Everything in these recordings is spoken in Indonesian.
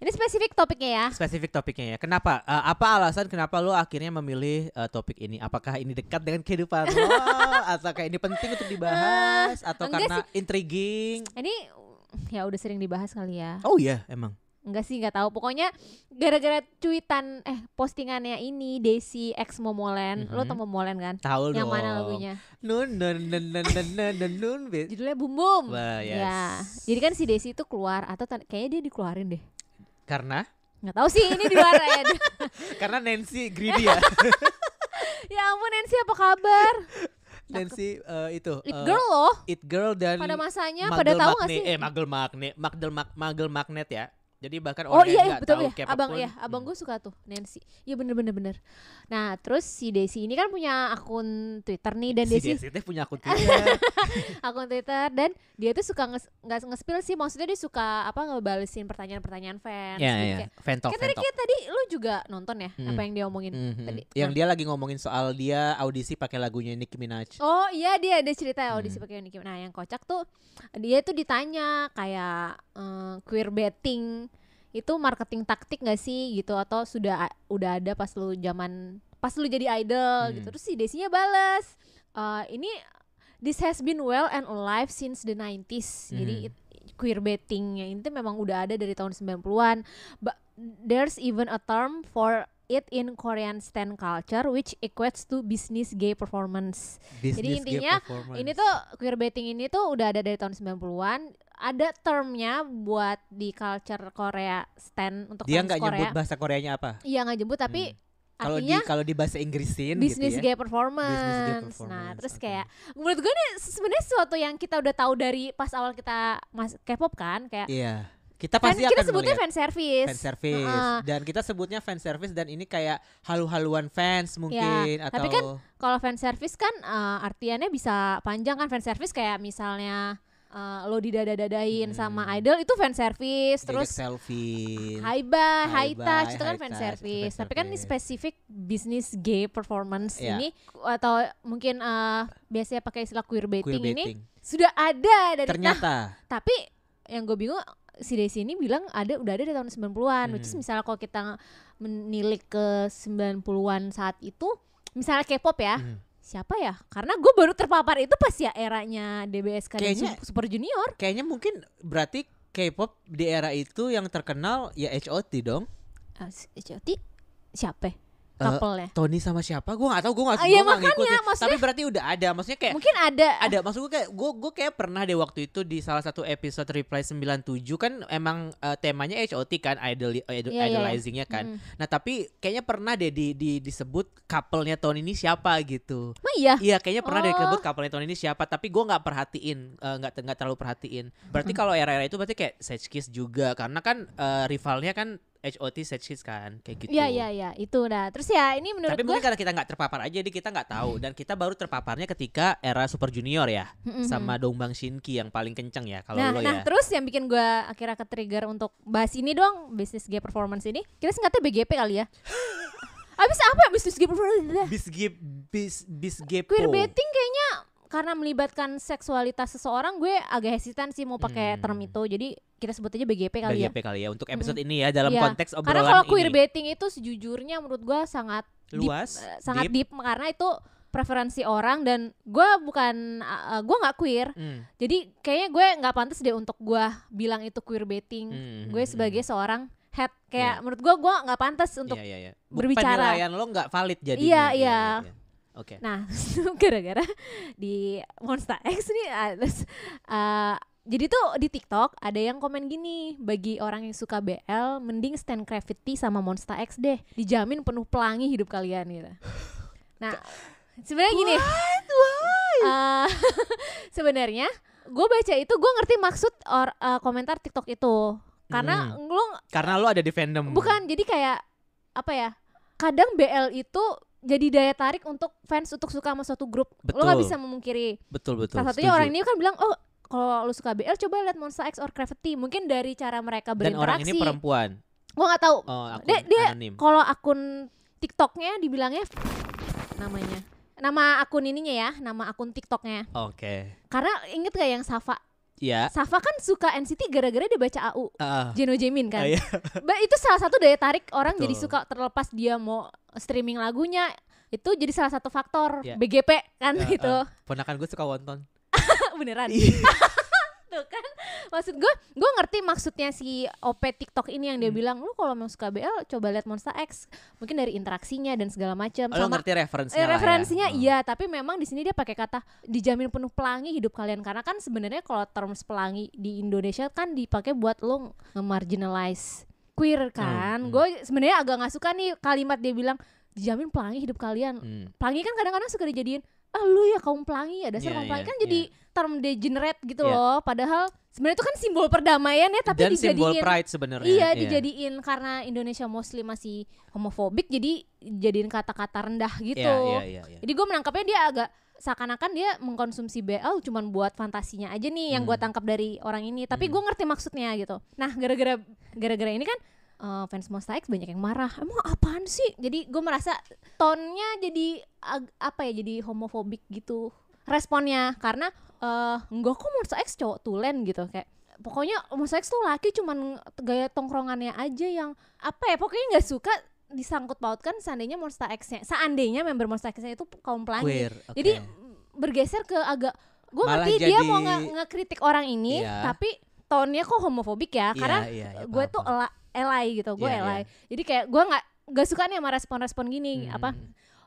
Ini spesifik topiknya ya. Spesifik topiknya ya. Kenapa? Apa alasan kenapa lo akhirnya memilih topik ini? Apakah ini dekat dengan kehidupan lo? Atau kayak ini penting untuk dibahas? Atau Enggak karena intriguing? Ini ya udah sering dibahas kali ya. Oh iya emang. Enggak sih, enggak tahu. Pokoknya gara-gara cuitan postingannya ini Desi X Momoland. Lo tau Momoland kan? Tahu dong. Yang mana lagunya? Nun. Judulnya Boom Boom. Wah, yes. Ya. Jadi kan si Desi itu keluar atau kayaknya dia dikeluarin deh. Karena? Nggak tahu sih, ini di luar ya. Karena Nancy greedy ya. Ya ampun Nancy, apa kabar? Nancy itu It Girl loh. It Girl dan Pada masanya pada tahu nggak sih? Magel Magnet ya. Jadi bahkan Oh orang iya, yang iya nggak betul tahu ya. K-pop Abang pun, ya, abang gue suka tuh Nancy. Iya bener. Nah terus si Desi ini kan punya akun Twitter nih, dan si Desi Desi teh punya akun Twitter. akun Twitter, dan dia tuh suka nggak nge-spill sih, maksudnya dia suka ngebalesin pertanyaan-pertanyaan fans. Iya Jadi iya. kayak, Fan talk. kayak tadi lu juga nonton ya apa yang dia omongin tadi. Yang Nah. dia lagi ngomongin soal dia audisi pakai lagunya Nicki Minaj. Oh iya, dia ada cerita audisi pakai Nicki. Nah yang kocak tuh dia tuh ditanya kayak queer betting itu marketing taktik gak sih gitu, atau udah ada pas lu jadi idol gitu. Terus si Desinya balas, ini this has been well and alive since the 90s. Jadi queer betting yang itu memang udah ada dari tahun 90-an. But there's even a term for it in Korean stan culture which equates to business gay performance. Jadi intinya ini tuh queer betting ini tuh udah ada dari tahun 90-an. Ada termnya buat di culture Korea stan untuk dia fans nggak Korea. nyebut bahasa Koreanya apa? Iya nggak nyebut, tapi Kalau artinya di bahasa Inggrisin business gitu ya. gay performance. Business gay performance. Nah terus Okay. kayak menurut gue nih sebenarnya sesuatu yang kita udah tahu dari pas awal kita K-pop kan, kayak Iya. Kita kan pasti kita akan sebutnya melihat fan service. fan service dan kita sebutnya fan service, dan ini kayak halu-haluan fans mungkin Ya, atau tapi kan kalau fan service kan artiannya bisa panjang kan. Fan service kayak misalnya lo didada-dadain sama idol, itu fan service. Terus selfie. Hi bye, hi Hi touch bye, itu kan hi fan touch, service. fan Tapi kan ini service. spesifik business gay performance Iya. ini, atau mungkin biasanya pakai istilah queer betting, Queer ini betting. sudah ada dari Ternyata tapi yang gue bingung, si Desi ini bilang udah ada di tahun 90-an. Which is misalnya kalau kita menilik ke 90-an saat itu, misalnya K-pop ya, siapa ya? Karena gue baru terpapar itu pas ya eranya DBSK dan Kayaknya- Super Junior. kayaknya mungkin berarti K-pop di era itu yang terkenal ya HOT dong. HOT siapa? Couple-nya. Tony sama siapa? Gue gak tahu, gue gak Iya, ngikutin. makanya, maksudnya- Tapi berarti udah ada. Maksudnya kayak Mungkin ada. maksud gue kayak gue kayak pernah deh waktu itu di salah satu episode Reply 97 kan emang temanya HOT kan, idolizingnya kan. Nah tapi kayaknya pernah deh disebut couple-nya Tony ini siapa gitu. Emang iya? Iya kayaknya pernah deh disebut couple-nya Tony ini siapa, tapi gue nggak perhatiin, nggak terlalu perhatiin. Berarti kalau era-era itu berarti kayak Sage Kiss juga, karena kan rivalnya kan HOT Sage Kiss kan, kayak gitu. Iya itu. Nah terus ya ini menurut Tapi gue mungkin karena kita nggak terpapar aja, jadi kita nggak tahu, dan kita baru terpaparnya ketika era Super Junior ya, sama Dongbang Shinki yang paling kenceng ya kalau lo ya. terus yang bikin gue akhirnya ke-trigger untuk bahas ini dong, business gay performance ini. Kita singkatnya BGP kali ya. Abis apa business gay performance? Bisgepo. Queer betting kayaknya karena melibatkan seksualitas seseorang, gue agak hesitan sih mau pakai term itu. Jadi kita sebut aja BGP kali ya. BGP kali ya untuk episode ini ya, dalam Iya. konteks obrolan Karena kalau queer ini. betting itu sejujurnya menurut gue sangat Luas, sangat deep. deep, karena itu preferensi orang, dan gue bukan gue nggak queer. Jadi kayaknya gue nggak pantas deh untuk gue bilang itu queer betting. Gue sebagai seorang head, kayak menurut gue nggak pantas untuk Iya. berbicara. Penilaian lo nggak valid jadinya. Iya. Oke. Nah gara-gara di Monsta X nih terus, jadi tuh di TikTok ada yang komen gini, bagi orang yang suka BL mending Stan Gravity sama Monsta X deh, dijamin penuh pelangi hidup kalian gitu. Nah sebenarnya gini, sebenarnya gue baca itu gue ngerti maksud komentar TikTok itu, karena Karena lo ada di fandom. bukan, jadi kayak apa ya, kadang BL itu jadi daya tarik untuk fans untuk suka sama suatu grup. Betul. Lo gak bisa memungkiri. Betul. Salah satunya setuju. orang ini kan bilang, oh kalau lo suka BL coba lihat Monsta X or Gravity. Mungkin dari cara mereka Dan orang berinteraksi. ini perempuan. Gue gak tahu. Oh, akun Dia anonim. kalau akun TikToknya dibilangnya nama akun ininya ya, nama akun TikToknya. Oke. Karena inget gak yang Safa Iya. Safa kan suka NCT gara-gara dia baca AU Jeno Jaemin kan. Iya. Itu salah satu daya tarik orang jadi Betul. suka, terlepas dia mau streaming lagunya, itu jadi salah satu faktor. Iya. BGP kan gitu. Ponakan gue suka wonton. Beneran. Iya. Tuh kan, maksud gue ngerti maksudnya si OP TikTok ini yang dia bilang, lu kalau mau suka BL coba lihat Monsta X, mungkin dari interaksinya dan segala macam. Lo ngerti referensinya lah ya. Referensinya iya, tapi memang di sini dia pakai kata dijamin penuh pelangi hidup kalian, karena kan sebenarnya kalau terms pelangi di Indonesia kan dipakai buat lo nge-marginalize queer kan. Gue sebenarnya agak nggak suka nih kalimat dia bilang dijamin pelangi hidup kalian. Pelangi kan kadang-kadang suka dijadiin lu ya kaum pelangi ya, dasar kaum pelangi kan jadi term degenerate gitu loh. Padahal sebenarnya itu kan simbol perdamaian ya, tapi dan dijadiin simbol pride sebenarnya. Iya, dijadiin karena Indonesia mostly masih homofobik, jadi jadiin kata-kata rendah gitu. Iya. Jadi gue menangkapnya dia agak seakan-akan dia mengkonsumsi BL cuman buat fantasinya aja nih yang gue tangkap dari orang ini. Tapi gue ngerti maksudnya gitu. Nah, gara-gara ini kan fans Monsta X banyak yang marah. Emang apaan sih? Jadi gue merasa tone-nya jadi jadi homofobik gitu responnya, karena enggak kok Monsta X cowok tulen gitu, kayak pokoknya Monsta X tuh laki cuman gaya tongkrongannya aja yang pokoknya nggak suka disangkut pautkan seandainya member Monsta X-nya itu kaum pelangi. Queer, okay. Jadi bergeser ke agak, gue ngerti dia mau ngekritik orang ini, tapi tone-nya kok homofobik ya, karena gue tuh ally gitu, gue ally. Jadi kayak gue nggak suka nih sama respon-respon gini.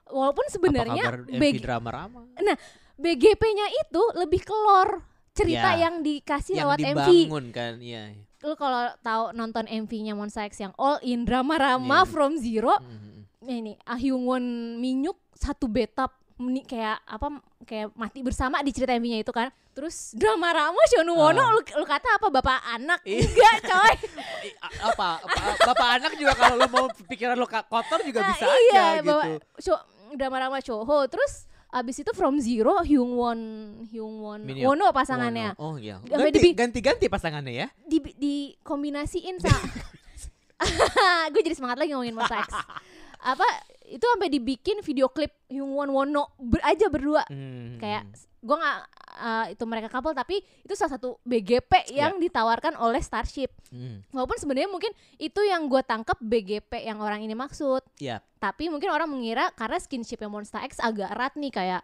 Walaupun sebenarnya drama-rama. Nah, BGP-nya itu lebih ke lore cerita yang dikasih lewat MV. Yang dibangun kan, Lu kalau tahu nonton MV-nya Monsta X yang all in drama-rama from zero, ini Ah Hyung Won Minyuk satu bathtub kayak mati bersama di cerita MV-nya itu kan. Terus drama-rama Shonu Wono lu kata apa, bapak anak? Enggak coy. Bapak anak juga kalau lu mau pikiran lu kotor juga bisa aja gitu. Drama-rama Choho. Terus abis itu From Zero Hyung Won Wono pasangannya. Oh iya. Ganti-ganti pasangannya ya. Dikombinasiin gue jadi semangat lagi ngomongin Monsta X. Itu sampai dibikin video klip Hyung Won Wono aja berdua. Kayak gue nggak itu mereka couple, tapi itu salah satu BGP yang ditawarkan oleh Starship. Walaupun sebenarnya mungkin itu yang gue tangkap BGP yang orang ini maksud. Tapi mungkin orang mengira karena skinshipnya Monsta X agak erat nih, kayak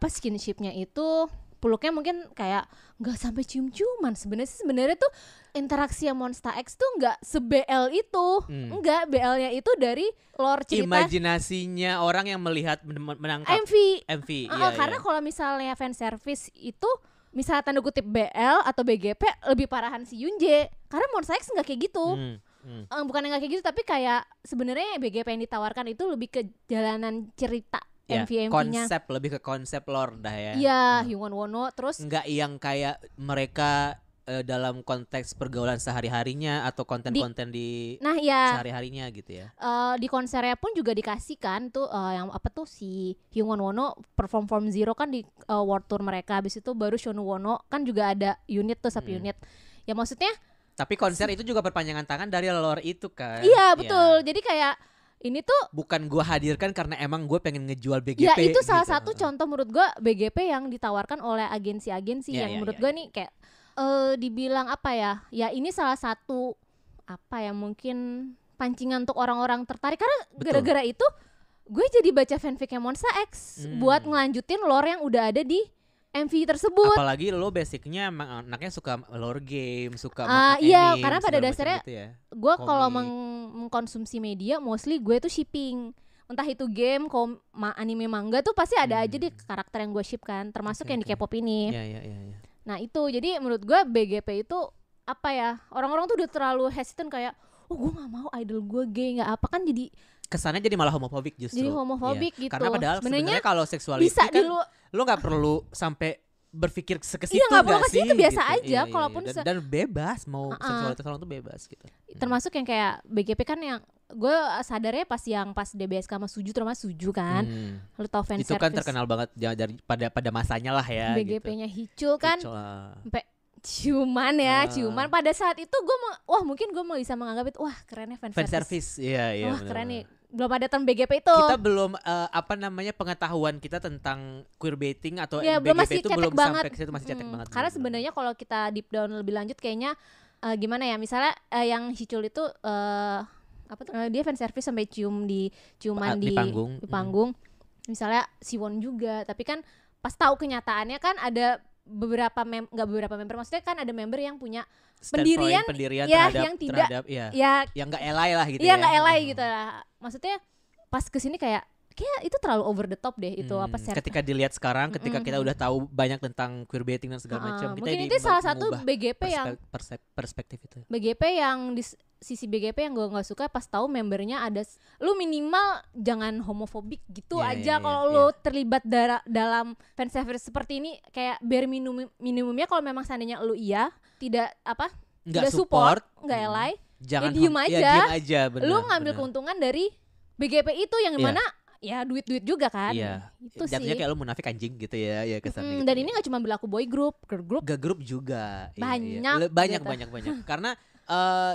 skinshipnya itu peluknya mungkin kayak nggak sampai cium-ciuman. Sebenarnya tuh interaksi yang Monsta X tuh nggak se-BL itu. Enggak, BL-nya itu dari lore cerita, imajinasinya orang yang melihat menangkap MV. Karena kalau misalnya fan service itu misalnya tanda kutip BL atau BGP lebih parahan si Yoonjae, karena Monsta X nggak kayak gitu. Bukan nggak kayak gitu, tapi kayak sebenarnya BGP yang ditawarkan itu lebih ke jalanan cerita. MV-nya lebih ke konsep lore dah ya. Iya, Hyung Won Wono. Terus nggak yang kayak mereka dalam konteks pergaulan sehari-harinya atau konten-konten di sehari-harinya gitu ya. Di konsernya pun juga dikasihkan tuh si Hyung Won Wono perform From Zero kan di world tour mereka. Habis itu baru Shonu Wono kan juga ada unit tuh, sub unit. Ya maksudnya tapi konser itu juga perpanjangan tangan dari lore itu kan. Iya, betul. Jadi kayak ini tuh bukan gue hadirkan karena emang gue pengen ngejual BGP. Ya itu salah satu contoh menurut gue BGP yang ditawarkan oleh agensi-agensi yang menurut gue nih kayak dibilang ya ini salah satu mungkin pancingan untuk orang-orang tertarik, karena gara-gara itu gue jadi baca fanficnya Monsta X buat ngelanjutin lore yang udah ada di MV tersebut. Apalagi lo basicnya emang anaknya suka lore game, suka iya, karena pada dasarnya gitu ya. Gue kalau mengkonsumsi media mostly gue tuh shipping. Entah itu game, anime, manga tuh pasti ada aja di karakter yang gue ship kan, termasuk yang di K-pop ini. Iya. Nah itu, jadi menurut gue BGP itu orang-orang tuh udah terlalu hesitant kayak, gue gak mau idol gue gay, gak apa, kan jadi kesannya jadi malah homofobik justru. Jadi homofobik gitu. Karena padahal sebenarnya kalau seksualitas kan lo gak perlu sampai berpikir sekesitu gak sih? Itu biasa gitu. aja kalaupun dan bebas mau seksualitas orang tuh bebas gitu. Termasuk yang kayak BGP kan yang gue sadarnya pas DBSK sama Suju, terutama Suju kan. Lu tau fan itu service. Itu kan terkenal banget dari pada masanya lah ya. BGP-nya gitu. Hicul kan. Sampai ciuman pada saat itu gue mungkin gue mau bisa menganggap itu wah kerennya fan service. Iya wah keren nih belum ada term BGP itu. Kita belum pengetahuan kita tentang queerbaiting atau BGP itu belum banget. sampai ke situ, masih cetek banget. Karena sebenarnya kalau kita deep down lebih lanjut kayaknya gimana ya, misalnya yang Hicul itu dia fan service sampai ciuman di panggung. Misalnya Siwon juga, tapi kan pas tahu kenyataannya kan ada beberapa member, maksudnya kan ada member yang punya pendirian ya, yang tidak yang nggak elay lah gitu ya. Nggak elay gitu lah. Maksudnya pas kesini kayak itu terlalu over the top deh itu ketika dilihat sekarang, ketika kita udah tahu banyak tentang queerbaiting dan segala macam, mungkin itu salah satu BGP yang perspektif itu. BGP yang di sisi BGP yang gue nggak suka pas tahu membernya ada, lu minimal jangan homofobik gitu aja. Kalau lu terlibat dalam fan service seperti ini, kayak bare minimumnya kalau memang seandainya lu tidak support, nggak elay, jangan diem aja. Bener, lu ngambil keuntungan dari BGP itu yang dimana ya duit juga kan. Itu jatuhnya sih kayak lu munafik anjing gitu ya kesannya. Dan ini nggak cuma berlaku boy group, girl group juga banyak banyak karena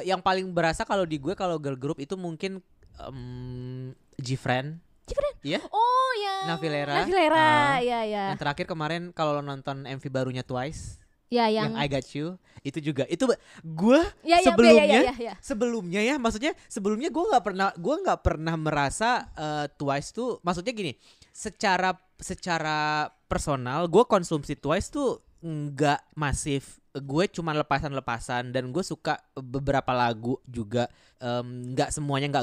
yang paling berasa kalau di gue, kalau girl group itu mungkin Gfriend. Iya? Oh ya. Navilera. Ya. Yang terakhir kemarin kalau lo nonton MV barunya Twice. Ya, yang I Got You itu juga gue sebelumnya ya, maksudnya sebelumnya gue nggak pernah merasa Twice tuh, maksudnya gini, secara personal gue konsumsi Twice tuh nggak masif, gue cuma lepasan dan gue suka beberapa lagu juga, nggak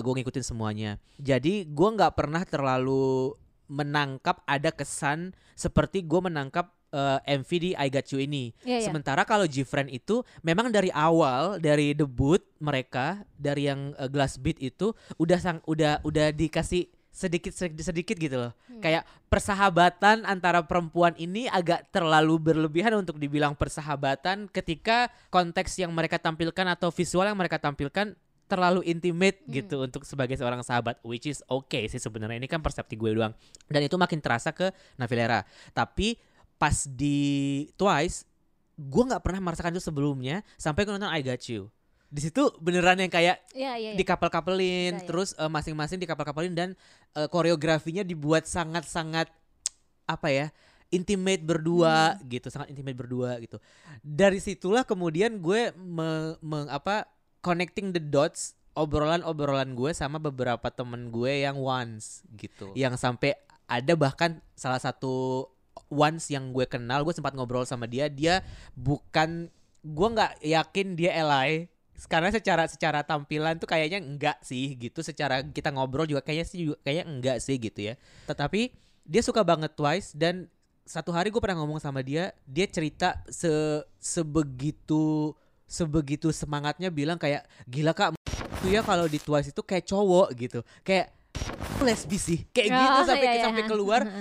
gue ngikutin semuanya, jadi gue nggak pernah terlalu menangkap ada kesan seperti gue menangkap MV di I Got You ini. Sementara kalau Gfriend itu memang dari awal, dari debut mereka, dari yang Glass Beat itu udah dikasih sedikit gitu loh. Kayak persahabatan antara perempuan ini agak terlalu berlebihan untuk dibilang persahabatan ketika konteks yang mereka tampilkan atau visual yang mereka tampilkan terlalu intimate gitu untuk sebagai seorang sahabat, which is okay sih sebenarnya, ini kan persepsi gue doang. Dan itu makin terasa ke Navilera. Tapi pas di Twice, gue nggak pernah merasakan itu sebelumnya sampai gue nonton I Got You. Di situ beneran yang kayak dikapel-kapelin, terus masing-masing dikapel-kapelin, dan koreografinya dibuat sangat-sangat intimate berdua gitu, sangat intimate berdua gitu. Dari situlah kemudian gue connecting the dots, obrolan gue sama beberapa temen gue yang once gitu, yang sampai ada bahkan salah satu once yang gue kenal, gue sempat ngobrol sama dia bukan, gue nggak yakin dia elay karena secara tampilan tuh kayaknya enggak sih gitu, secara kita ngobrol juga kayaknya enggak sih gitu ya, tetapi dia suka banget Twice. Dan satu hari gue pernah ngomong sama dia cerita sebegitu semangatnya, bilang kayak, gila Kak tuh ya kalau di Twice itu kayak cowok gitu, kayak lesbi sih kayak gitu, sampai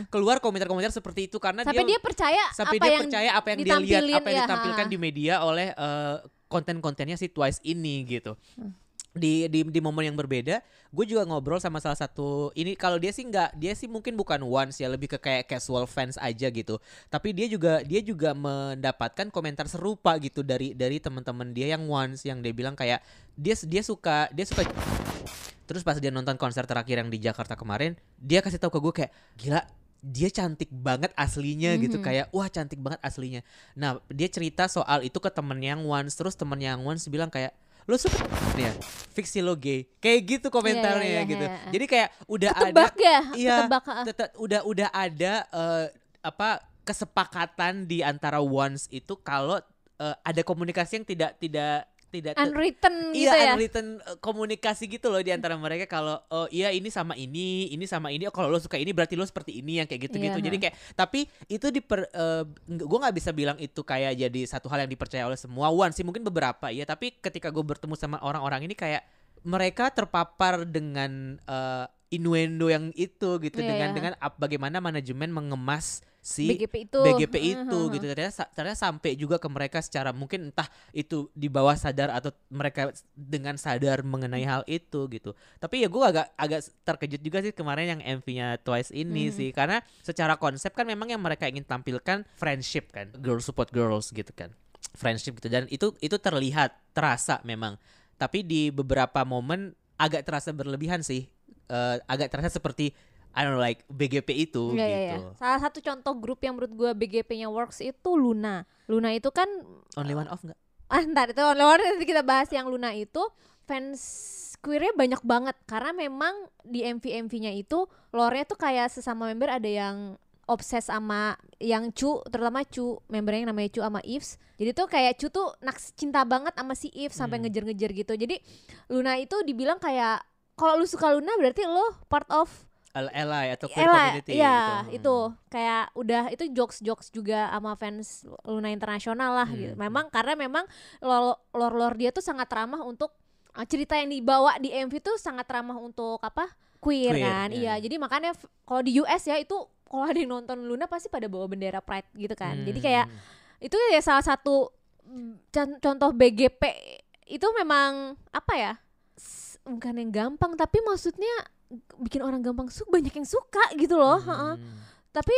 keluar komentar-komentar seperti itu, karena dia percaya apa yang dia lihat, apa yang ditampilkan di media oleh konten-kontennya si Twice ini gitu. Di momen yang berbeda, gue juga ngobrol sama salah satu ini, kalau dia sih mungkin bukan once ya, lebih ke kayak casual fans aja gitu, tapi dia juga mendapatkan komentar serupa gitu dari teman-teman dia yang once, yang dia bilang kayak dia suka. Terus pas dia nonton konser terakhir yang di Jakarta kemarin, dia kasih tahu ke gue kayak, gila dia cantik banget aslinya gitu, kayak wah cantik banget aslinya. Nah dia cerita soal itu ke temennya yang once, terus temennya yang once bilang kayak, lo suka ya fiksi lo gay, kayak gitu komentarnya gitu. Jadi kayak udah udah ada kesepakatan di antara once itu kalau ada komunikasi yang tidak unwritten gitu ya. Unwritten komunikasi gitu loh di antara mereka, kalau oh iya ini sama ini sama ini, oh kalau lo suka ini berarti lo seperti ini, yang kayak gitu-gitu. Jadi kayak, tapi itu gue nggak bisa bilang itu kayak jadi satu hal yang dipercaya oleh semua one sih, mungkin beberapa ya, tapi ketika gue bertemu sama orang-orang ini kayak mereka terpapar dengan innuendo yang itu gitu, dengan bagaimana manajemen mengemas si BGP itu gitu. Ternyata sampai juga ke mereka secara mungkin entah itu di bawah sadar atau mereka dengan sadar mengenai hal itu gitu. Tapi ya gue agak terkejut juga sih kemarin yang MV-nya Twice ini sih, karena secara konsep kan memang yang mereka ingin tampilkan friendship kan, girls support girls gitu kan, friendship gitu, dan itu terasa memang. Tapi di beberapa momen agak terasa berlebihan sih. agak terasa seperti I don't know like BGP itu gitu. Iya. Salah satu contoh grup yang menurut gue BGP-nya works itu Luna. Luna itu kan Only One Off nggak? Ntar itu nanti kita bahas yang Luna itu fans queer-nya banyak banget karena memang di MV-MV-nya itu lore-nya tuh kayak sesama member ada yang obses sama yang Chu, terutama Chu, membernya yang namanya Chu sama Yves. Jadi tuh kayak Chu tuh cinta banget sama si Yves sampai ngejar-ngejar gitu. Jadi Luna itu dibilang kayak kalau lu suka Luna berarti lo part of ally atau queer community ya, gitu. itu kayak udah itu jokes juga sama fans Luna internasional lah gitu. Karena memang lore dia tuh sangat ramah untuk cerita yang dibawa di MV tuh sangat ramah untuk queer kan. Iya, jadi makanya kalau di US ya itu kalau ada yang nonton Luna pasti pada bawa bendera Pride gitu kan. Jadi kayak itu ya salah satu contoh BGP itu memang bukan yang gampang tapi maksudnya bikin orang gampang banyak yang suka gitu loh. Tapi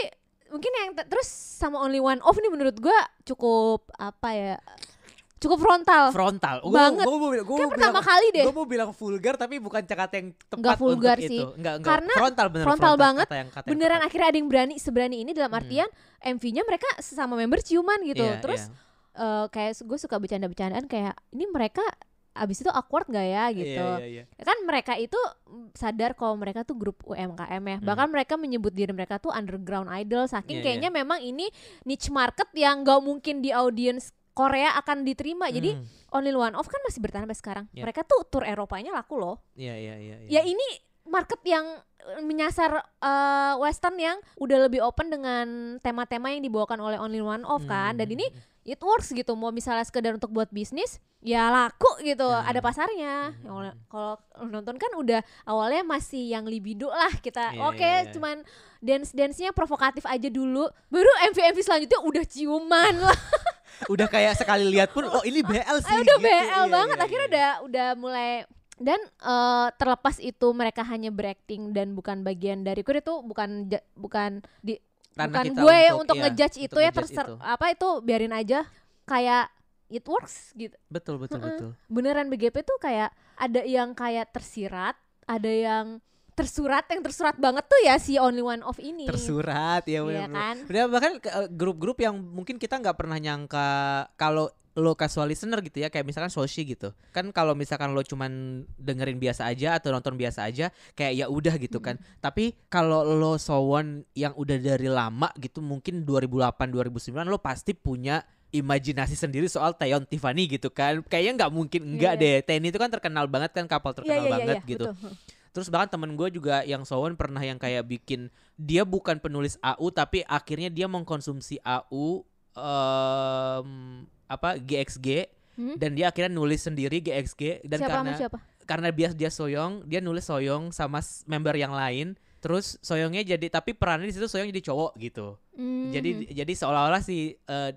mungkin yang terus sama Only One Off nih menurut gue cukup cukup frontal banget. Kayak pertama kali deh. Gue mau bilang vulgar tapi bukan kata yang tepat. Nggak vulgar untuk sih. Itu. Enggak, karena frontal banget. Kata beneran akhirnya ada yang seberani ini dalam artian MV-nya mereka sesama member ciuman gitu. Terus kayak gue suka bercanda-bercandaan kayak ini mereka abis itu awkward gak ya gitu. Kan mereka itu sadar kalau mereka tuh grup UMKM ya. Bahkan mereka menyebut diri mereka tuh underground idol. Saking kayaknya memang ini niche market yang gak mungkin di audience Korea akan diterima. Jadi Only One Off kan masih bertahan sampai sekarang. Mereka tuh tour Eropanya laku loh. Ya ini market yang menyasar Western yang udah lebih open dengan tema-tema yang dibawakan oleh Only One Off kan. Dan ini it works gitu. Mau misalnya sekedar untuk buat bisnis ya laku gitu, ada pasarnya. Kalau nonton kan udah awalnya masih yang libido lah kita. Cuman dance-nya provokatif aja dulu. Baru MV selanjutnya udah ciuman lah. Udah kayak sekali lihat pun ini BL sih. Udah gitu. BL banget. Akhirnya udah mulai. Dan terlepas itu mereka hanya berakting dan bukan bagian dari queer itu bukan gue untuk ngejudge itu ya itu biarin aja kayak it works gitu. Betul. Beneran BGP tuh kayak ada yang kayak tersirat, ada yang tersurat banget tuh ya si Only One Off ini. Tersurat ya bener. Kan? Udah bahkan grup-grup yang mungkin kita nggak pernah nyangka kalau lo casual listener gitu ya, kayak misalkan Soshi gitu kan, kalau misalkan lo cuman dengerin biasa aja atau nonton biasa aja kayak ya udah gitu kan. Tapi kalau lo Sowon yang udah dari lama gitu, mungkin 2008-2009 lo pasti punya imajinasi sendiri soal Taeyeon Tiffany gitu kan. Kayaknya nggak mungkin enggak deh. Taeyeon itu kan terkenal banget kan, couple terkenal banget gitu. Betul. Terus bahkan temen gue juga yang Sowon pernah yang kayak bikin, dia bukan penulis AU tapi akhirnya dia mengkonsumsi AU GXG dan dia akhirnya nulis sendiri GXG. Dan karena dia Soyoung, dia nulis Soyoung sama member yang lain. Terus Soyoungnya jadi, tapi perannya di situ Soyoung jadi cowok gitu. Jadi seolah-olah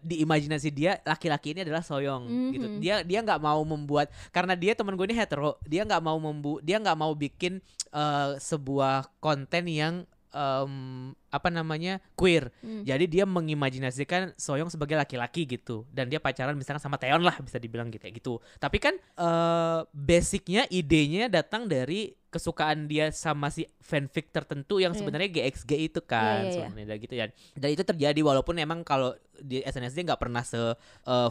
di imajinasi dia laki-laki ini adalah Soyoung gitu. Dia nggak mau membuat, karena dia teman gue ini hetero, dia nggak mau bikin sebuah konten yang queer. Jadi dia mengimajinasikan Soyoung sebagai laki-laki gitu, dan dia pacaran misalnya sama Taeyeon lah, bisa dibilang gitu. Tapi kan basicnya, idenya datang dari kesukaan dia sama si fanfic tertentu yang sebenarnya GXG itu kan, sebenarnya gitu ya. Dan itu terjadi walaupun emang kalau di SNSD nggak pernah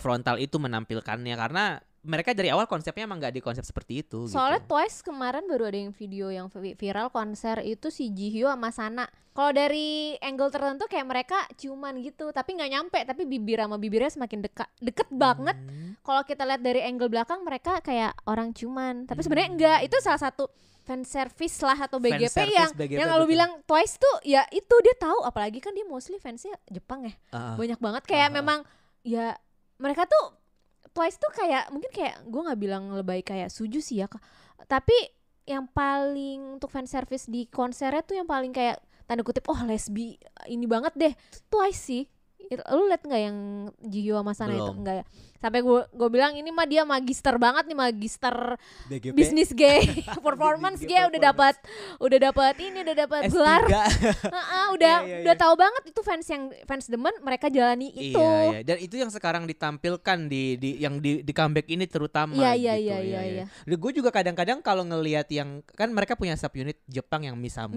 frontal itu menampilkannya, karena mereka dari awal konsepnya emang gak di konsep seperti itu. Soalnya gitu. Twice kemarin baru ada yang video yang viral konser itu si Jihyo sama Sana. Kalau dari angle tertentu kayak mereka ciuman gitu, tapi nggak nyampe, tapi bibir sama bibirnya semakin deket banget. Kalau kita lihat dari angle belakang mereka kayak orang ciuman, tapi sebenarnya enggak. Itu salah satu fan service lah atau BGP yang lu bilang Twice tuh ya itu dia tahu, apalagi kan dia mostly fansnya Jepang ya. Banyak banget kayak memang ya mereka tuh Twice tuh kayak mungkin kayak gue nggak bilang lebay kayak Suju sih ya, tapi yang paling untuk fan service di konsernya tuh yang paling kayak tanda kutip lesbi ini banget deh Twice sih. Lu liat nggak yang Jiyo sama Sana itu? Belum. Enggak ya. Sampai gue bilang ini mah dia magister banget nih, magister BGP. bisnis gay, performance gay, udah dapat ini, udah dapat gelar. Udah tahu banget itu fans demen, mereka jalani itu. Iya. Dan itu yang sekarang ditampilkan di comeback ini terutama Iya. Gue juga kadang-kadang kalau ngelihat yang kan mereka punya subunit Jepang yang Misamo.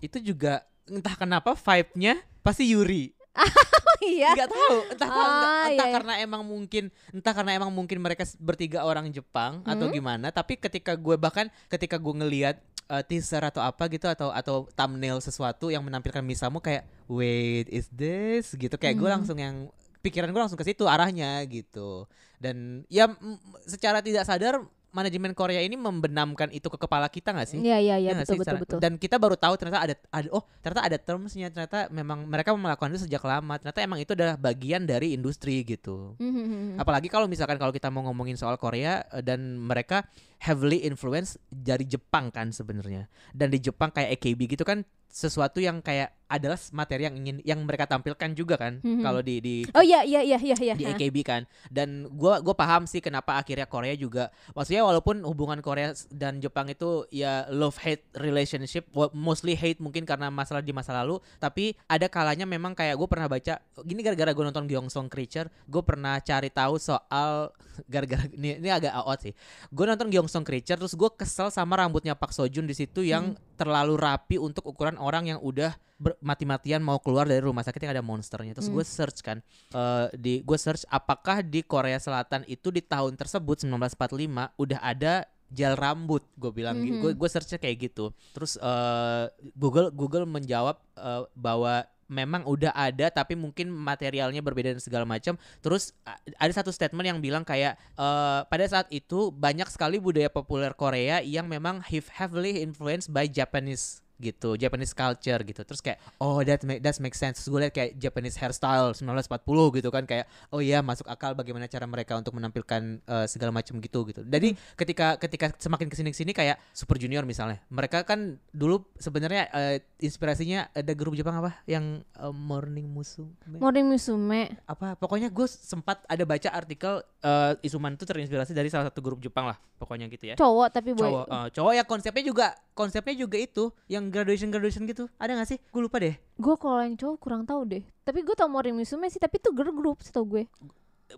Itu juga entah kenapa vibe-nya pasti Yuri. Iya. Nggak tahu, entah karena emang mungkin mereka bertiga orang Jepang atau gimana. Tapi ketika gue ngelihat teaser atau apa gitu atau thumbnail sesuatu yang menampilkan Misamo, kayak wait, is this gitu, kayak gue langsung pikiran gue langsung ke situ arahnya gitu. Dan ya secara tidak sadar manajemen Korea ini membenamkan itu ke kepala kita nggak sih? Iya, betul. Dan kita baru tahu ternyata ternyata ada termsnya, ternyata memang mereka melakukan itu sejak lama. Ternyata emang itu adalah bagian dari industri gitu. Apalagi kalau kita mau ngomongin soal Korea dan mereka heavily influence dari Jepang kan sebenarnya. Dan di Jepang kayak AKB gitu kan sesuatu yang kayak adalah materi yang mereka tampilkan juga kan kalau di AKB kan. Dan gue paham sih kenapa akhirnya Korea juga, maksudnya walaupun hubungan Korea dan Jepang itu ya love hate relationship, mostly hate mungkin karena masalah di masa lalu, tapi ada kalanya memang kayak gue pernah baca gini, gara-gara gue nonton Gyeongsong Creature, gue pernah cari tahu soal gara-gara ini agak out sih. Gue nonton Gyeongsong Creature terus gue kesel sama rambutnya Park Seo-joon di situ yang terlalu rapi untuk ukuran orang yang udah mati-matian mau keluar dari rumah sakit yang ada monsternya. Terus gue search kan, gue search apakah di Korea Selatan itu di tahun tersebut 1945 udah ada gel rambut. Gue bilang gue searchnya kayak gitu. Terus Google menjawab bahwa memang udah ada tapi mungkin materialnya berbeda dan segala macam. Terus ada satu statement yang bilang kayak pada saat itu banyak sekali budaya populer Korea yang memang heavily influenced by Japanese gitu, Japanese culture gitu. Terus kayak that make sense. Terus gue liat kayak Japanese hairstyle 1940 gitu kan, kayak masuk akal bagaimana cara mereka untuk menampilkan segala macam gitu. Jadi ketika semakin kesini kayak Super Junior misalnya, mereka kan dulu sebenarnya inspirasinya ada grup Jepang apa yang Morning Musume apa, pokoknya gue sempat ada baca artikel Isuman itu terinspirasi dari salah satu grup Jepang lah pokoknya gitu ya. Cowok tapi cowok ya, konsepnya juga itu yang graduation gitu. Ada gak sih? Gue lupa deh. Gue kalau yang cowok kurang tahu deh. Tapi gue tau Morning Musume sih, tapi itu girl group setahu gue.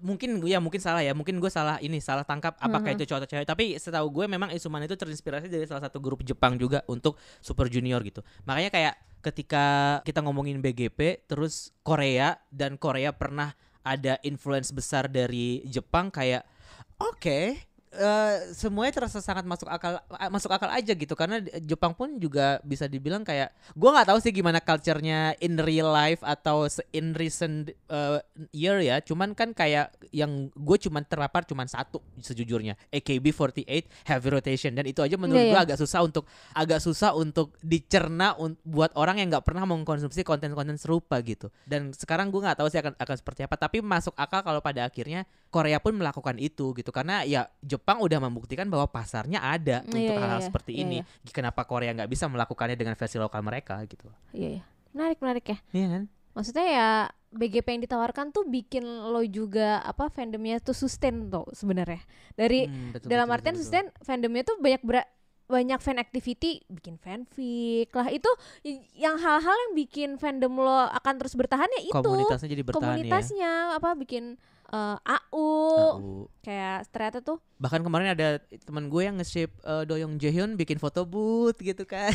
Mungkin salah ya. Mungkin gue salah tangkap apakah itu cowok atau cewek. Tapi setahu gue memang Isuman itu terinspirasi dari salah satu grup Jepang juga untuk Super Junior gitu. Makanya kayak ketika kita ngomongin BGP terus Korea, dan Korea pernah ada influence besar dari Jepang, kayak semuanya terasa sangat masuk akal aja gitu, karena Jepang pun juga bisa dibilang kayak, gue nggak tahu sih gimana culture-nya in real life atau in recent year ya, cuman kan kayak yang gue cuman terpapar satu sejujurnya, AKB48 Heavy Rotation, dan itu aja menurut gue agak susah untuk dicerna buat orang yang nggak pernah mengkonsumsi konten-konten serupa gitu. Dan sekarang gue nggak tahu sih akan seperti apa, tapi masuk akal kalau pada akhirnya Korea pun melakukan itu gitu, karena ya Jepang udah membuktikan bahwa pasarnya ada untuk hal-hal seperti ini. Kenapa Korea nggak bisa melakukannya dengan versi lokal mereka gitu? Iya. Menarik ya. Iya kan? Maksudnya ya BGP yang ditawarkan tuh bikin lo juga fandomnya tuh sustain tuh sebenarnya. Dari dalam artian sustain, fandomnya tuh banyak fan activity, bikin fanfic lah, itu yang hal-hal yang bikin fandom lo akan terus bertahan ya itu. Komunitasnya jadi bertahan. Komunitasnya bikin AU. Kayak ternyata tuh. Bahkan kemarin ada teman gue yang nge-ship Doyoung Jaehyun bikin foto booth gitu kan.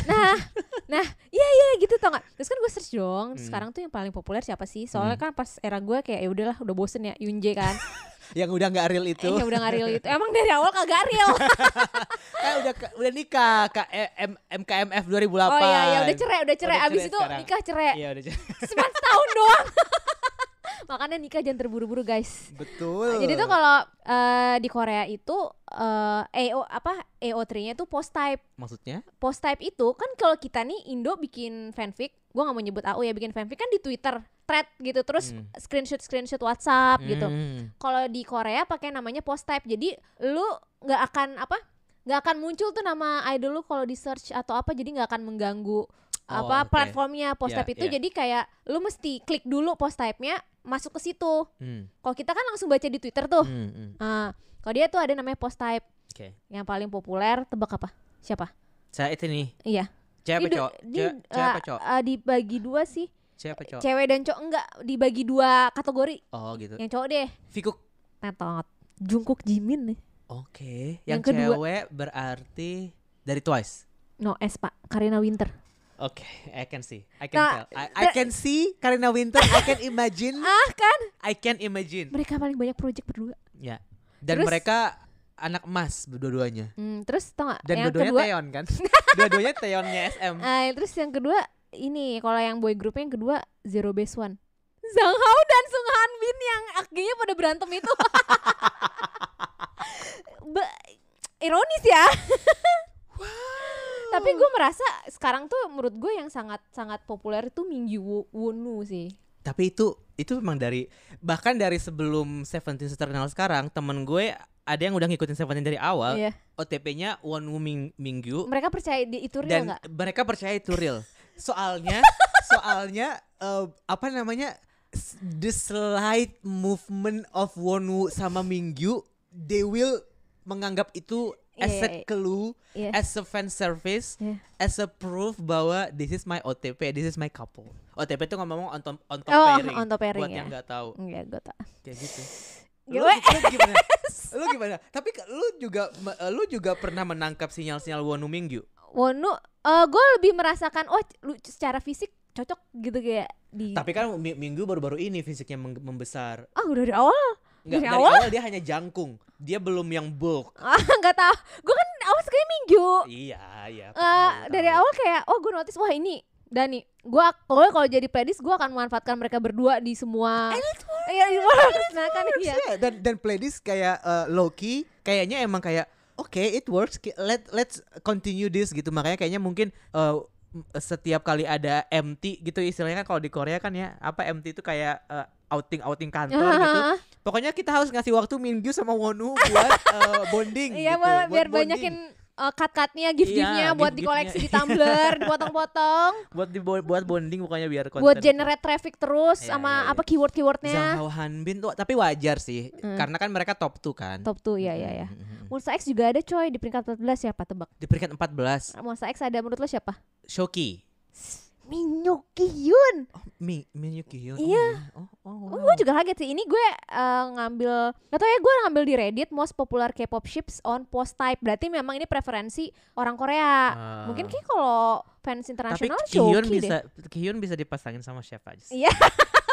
Nah, iya gitu tau gak. Terus kan gue search dong, sekarang tuh yang paling populer siapa sih? Soalnya kan pas era gue kayak ya udahlah, udah bosen ya Yoonjae kan. Yang udah nggak real itu. Yang udah nggak real itu. Emang dari awal kagak real. Udah nikah MKMF 2008. Oh iya, udah cerai. Abis itu sekarang nikah cerai. Iya udah cerai. 9 tahun doang. Makanya nikah jangan terburu-buru guys. Betul. Jadi tuh kalau di Korea itu AO3-nya tuh post type. Maksudnya? Post type itu kan kalau kita nih Indo bikin fanfic, gue nggak mau nyebut AO ya, bikin fanfic kan di Twitter, thread gitu, terus screenshot WhatsApp gitu. Kalau di Korea pakai namanya post type. Jadi lu nggak akan muncul tuh nama idol lu kalau di search atau apa, jadi nggak akan mengganggu platformnya post type itu. Jadi kayak lu mesti klik dulu post type-nya, masuk ke situ. Kalau kita kan langsung baca di Twitter tuh. Kalau dia tuh ada namanya post type. Yang paling populer, tebak apa? Siapa? Saya itu nih. Iya. Cewek apa cowok? Dibagi dua sih. Cewek dan cowok enggak, dibagi dua kategori. Oh gitu. Yang cowok deh Vikuk. Tetot. Jungkook, Jimin nih. Oke. Yang cewek berarti dari Twice. No, Pak. Karina Winter. Oke, I can see. I can tell. I can see Karina Winter. I can imagine. Kan? I can imagine. Mereka paling banyak project berdua. Ya. Dan terus, mereka anak emas dua-duanya. Terus tau gak? Dan dua-duanya Taeyeon kan? Dua-duanya Taeyeonnya SM. Terus yang kedua ini, kalau yang boy groupnya yang kedua Zero Base One. Zhang Hao dan Sung Han Bin yang akhirnya pada berantem itu. Ironis ya. Wow. Tapi gue merasa sekarang tuh menurut gue yang sangat populer itu Mingyu Wonu sih. Tapi itu memang bahkan dari sebelum Seventeen terkenal sekarang, temen gue ada yang udah ngikutin Seventeen dari awal. OTP-nya Wonu Mingyu. Mereka percaya itu real nggak? Dan mereka percaya itu real. Soalnya apa namanya, the slight movement of Wonu sama Mingyu, they will menganggap itu as a clue, as a fan service, as a proof bahwa this is my OTP, this is my couple. OTP itu ngomong on top pairing. Buat yang nggak tahu. Enggak, gue tahu. Kayak gitu. Lu gimana? Tapi lu juga pernah menangkap sinyal-sinyal Wonu Mingyu? Wonu, gue lebih merasakan lu secara fisik cocok gitu kayak di. Tapi kan Minggu baru-baru ini fisiknya membesar. Udah dari awal. Dari awal dia hanya jangkung. Dia belum yang bulk. Nggak tahu. Gue kan awal sekali Minggu. Iya. Dari awal kayak gue notice wah ini Dani. Gue kalau jadi Pledis gue akan memanfaatkan mereka berdua di semua. Nah kan iya. Dan Pledis kayak Loki kayaknya emang kayak okay, it works. Let's continue this gitu. Makanya kayaknya mungkin setiap kali ada MT gitu istilahnya kan, kalau di Korea kan ya, apa MT itu kayak outing kantor gitu. Pokoknya kita harus ngasih waktu Mingyu sama Wonu buat bonding gitu. Iya, biar banyakin cut-cutnya, gift-giftnya buat dikoleksi di Tumblr, dipotong-potong. Buat bonding pokoknya biar konten. Buat generate traffic terus sama apa keyword-keywordnya. Zhang Hao Hanbin tuh, tapi wajar sih. Karena kan mereka top 2 kan. Top 2 ya. Monsta X juga ada coy di peringkat 14, siapa tebak? Di peringkat 14. Monsta X ada, menurut lo siapa? Shoki. Min Hyun. Min Hyun. Iya. Wow. Gue juga kaget sih. Ini gue ngambil, gak tau ya, gue ngambil di Reddit most popular K-pop ships on post type. Berarti memang ini preferensi orang Korea. Mungkin kayak kalau fans internasional Shoki deh. Hyun bisa dipasangin sama siapa aja. Iya.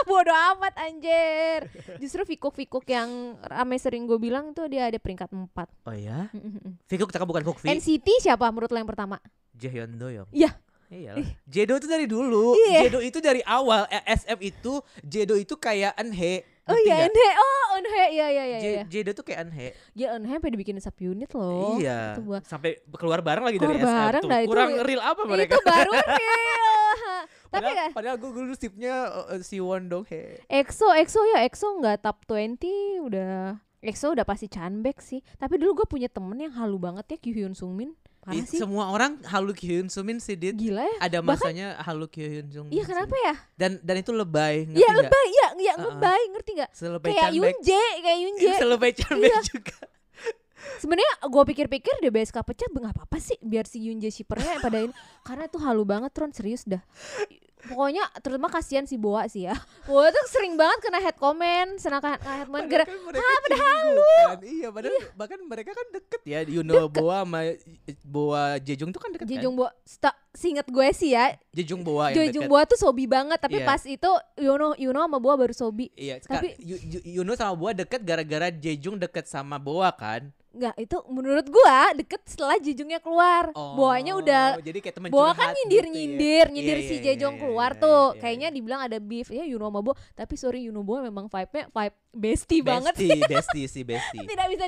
Bodoh amat anjir. Justru Vikuk yang rame sering gue bilang tuh dia ada peringkat 4. Oh ya? Vikuk cakap bukan Kukvi. NCT siapa menurut lo yang pertama? Jaehyun Doyoung. Iya. Iyalah. Jedo itu dari dulu. Jedo itu dari awal. SM itu Jedo itu kayak Eunhae. Oh iya Eunhae. Eunhae. Iya. Jedo tuh kayak Eunhae. Ya Eunhae sampai dibikin subunit loh. Iya. Sampai keluar bareng lagi dari bareng SM tuh. Kurang real apa mereka? Itu baru real. Tapi padahal gue dulu sipnya si Won Dong Hae. EXO nggak top 20 udah. EXO udah pasti Chanbaek sih. Tapi dulu gue punya temen yang halu banget ya, Kyuhyun Sungmin. Semua orang halu Kyuhyun Sungmin sih, Dit. Gila ya. Ada masanya halu Kyuhyun Sungmin. Iya, kenapa ya? Dan itu lebay, ngerti enggak? Iya, lebay, ngerti enggak? Kayak Yoonjae. Selebay Chanbaek juga. Sebenarnya gue pikir-pikir deh BSK pecah nggak apa-apa sih, biar si Yoonjae shippernya pada ini, karena itu halu banget Tron, serius dah. Pokoknya terutama kasihan si Boa sih ya. Boa tuh sering banget kena head comment, head comment gara pada halu. Iya, bahkan mereka kan deket ya. Boa sama Boa Jejung tuh kan deket. Jejung Boa, seinget gue sih ya. Jejung Boa yang deket. Jejung Boa tuh sobi banget, tapi pas itu Yuno sama Boa baru sobi. Iya, tapi Yuno sama Boa deket gara-gara Jejung deket sama Boa kan. Enggak, itu menurut gua deket setelah Jejungnya keluar. Boanya udah, jadi kayak temen Boa kan nyindir si Jejong keluar tuh. Iya. Kayaknya dibilang ada beef ya Yuno sama Boa, tapi sorry Yuno Boa memang vibe bestie banget. Bestie. Tidak bisa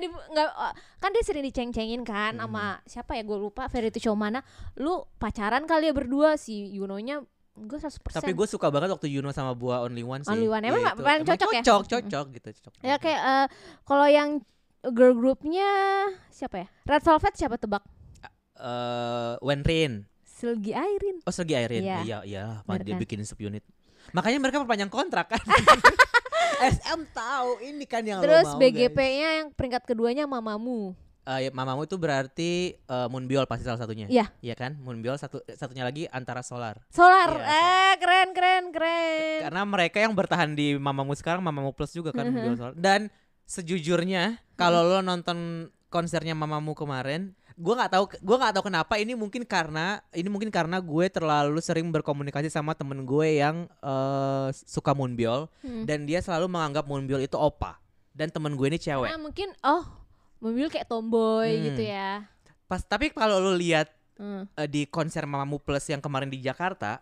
kan dia sering diceng-cengin kan sama siapa ya, gue lupa, Verity Showmana. Lu pacaran kali ya berdua, si Yunonya gue 100%. Tapi gue suka banget waktu Yuno sama Boa Only One sih. Only One emang paling cocok ya? Cocok gitu. Ya kayak kalau yang girl groupnya siapa ya? Red Velvet siapa tebak? Wenrin. Silgi Airin. Oh, Sergey Airin. Iya. Iya, Bener dia kan? bikin subunit. Makanya mereka perpanjang kontrak kan. SM tahu ini kan yang Terus lo mau, BGP-nya yang peringkat keduanya Mamamoo. Ya, Mamamoo itu berarti Moonbyul pasti salah satunya. Iya. Iya kan? Moonbyul satunya lagi Antara Solar. Solar. Iya, Keren. Karena mereka yang bertahan di Mamamoo sekarang Mamamoo Plus juga kan Moonbyul Solar. Dan sejujurnya kalau lo nonton konsernya Mamamoo kemarin, gue nggak tahu kenapa ini mungkin karena gue terlalu sering berkomunikasi sama temen gue yang suka Moonbyul dan dia selalu menganggap Moonbyul itu opa dan temen gue ini cewek. Nah, mungkin Moonbyul kayak tomboy gitu ya. Tapi kalau lo lihat di konser Mamamoo Plus yang kemarin di Jakarta,